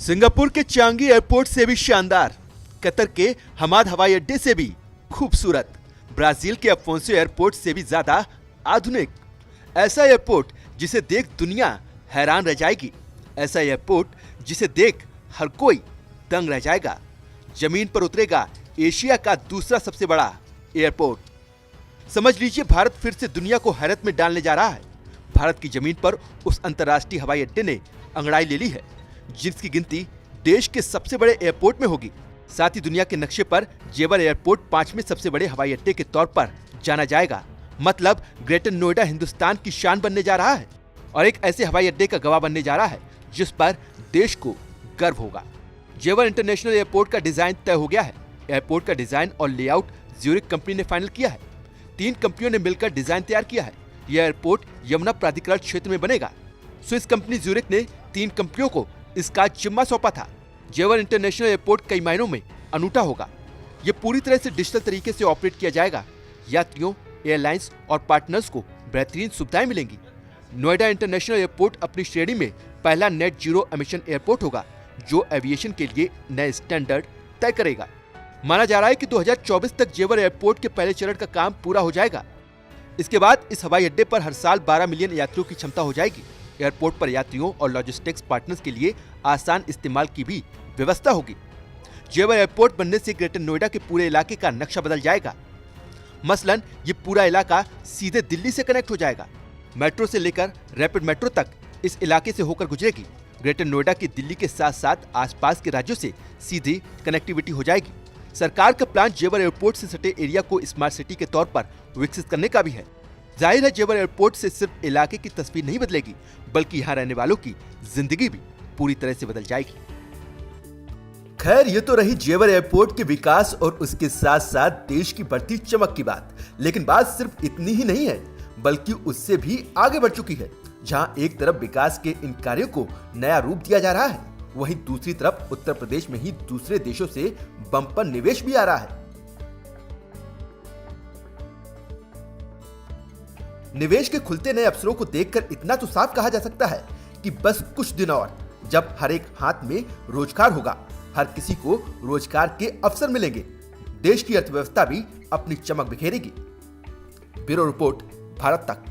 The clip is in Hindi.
सिंगापुर के चांगी एयरपोर्ट से भी शानदार, कतर के हमाद हवाई अड्डे से भी खूबसूरत, ब्राजील के अफोंसो एयरपोर्ट से भी ज्यादा आधुनिक। ऐसा एयरपोर्ट जिसे देख दुनिया हैरान रह जाएगी, ऐसा एयरपोर्ट जिसे देख हर कोई दंग रह जाएगा। जमीन पर उतरेगा एशिया का दूसरा सबसे बड़ा एयरपोर्ट। समझ लीजिए, भारत फिर से दुनिया को हैरत में डालने जा रहा है। भारत की जमीन पर उस अंतर्राष्ट्रीय हवाई अड्डे ने अंगड़ाई ले ली है जिसकी गिनती देश के सबसे बड़े एयरपोर्ट में होगी। साथ ही दुनिया के नक्शे पर जेवर एयरपोर्ट 5वें सबसे बड़े हवाई अड्डे के तौर पर जाना जाएगा। मतलब ग्रेटर नोएडा हिंदुस्तान की शान बनने जा रहा है और एक ऐसे हवाई अड्डे का गवाह बनने जा रहा है जिस पर देश को गर्व होगा। जेवर इंटरनेशनल एयरपोर्ट का डिजाइन तय हो गया है। एयरपोर्ट का डिजाइन और लेआउट ज्यूरिख कंपनी ने फाइनल किया है। 3 कंपनियों ने मिलकर डिजाइन तैयार किया है। यह एयरपोर्ट यमुना प्राधिकरण क्षेत्र में बनेगा। स्विस कंपनी ज्यूरिख ने 3 कंपनियों को इसका जिम्मा सौंपा था। जेवर इंटरनेशनल एयरपोर्ट कई मायनों में अनूठा होगा। यह पूरी तरह से डिजिटल तरीके से ऑपरेट किया जाएगा। यात्रियों, एयरलाइंस और पार्टनर्स को बेहतरीन सुविधाएं मिलेंगी। नोएडा इंटरनेशनल एयरपोर्ट अपनी श्रेणी में पहला नेट जीरो एमिशन एयरपोर्ट होगा जो एविएशन के लिए नए स्टैंडर्ड तय करेगा। माना जा रहा है कि 2024 तक जेवर एयरपोर्ट के पहले चरण का काम पूरा हो जाएगा। इसके बाद इस हवाई अड्डे पर हर साल 12 मिलियन यात्रियों की क्षमता हो जाएगी। एयरपोर्ट पर यात्रियों और लॉजिस्टिक्स पार्टनर्स के लिए आसान इस्तेमाल की भी व्यवस्था होगी। जेवर एयरपोर्ट बनने से ग्रेटर नोएडा के पूरे इलाके का नक्शा बदल जाएगा। मसलन ये पूरा इलाका सीधे दिल्ली से कनेक्ट हो जाएगा। मेट्रो से लेकर रैपिड मेट्रो तक इस इलाके से होकर गुजरेगी। ग्रेटर नोएडा की दिल्ली के साथ साथ आसपास के राज्यों से सीधी कनेक्टिविटी हो जाएगी। सरकार का प्लान जेवर एयरपोर्ट से सटे एरिया को स्मार्ट सिटी के तौर पर विकसित करने का भी है। जाहिर है, जेवर एयरपोर्ट से सिर्फ इलाके की तस्वीर नहीं बदलेगी बल्कि यहाँ रहने वालों की जिंदगी भी पूरी तरह से बदल जाएगी। खैर, ये तो रही जेवर एयरपोर्ट के विकास और उसके साथ साथ देश की बढ़ती चमक की बात। लेकिन बात सिर्फ इतनी ही नहीं है बल्कि उससे भी आगे बढ़ चुकी है। जहाँ एक तरफ विकास के इन कार्यों को नया रूप दिया जा रहा है, वहीं दूसरी तरफ उत्तर प्रदेश में ही दूसरे देशों से बम्पर निवेश भी आ रहा है। निवेश के खुलते नए अवसरों को देखकर इतना तो साफ कहा जा सकता है कि बस कुछ दिन और, जब हर एक हाथ में रोजगार होगा, हर किसी को रोजगार के अवसर मिलेंगे, देश की अर्थव्यवस्था भी अपनी चमक बिखेरेगी। ब्यूरो रिपोर्ट, भारत तक।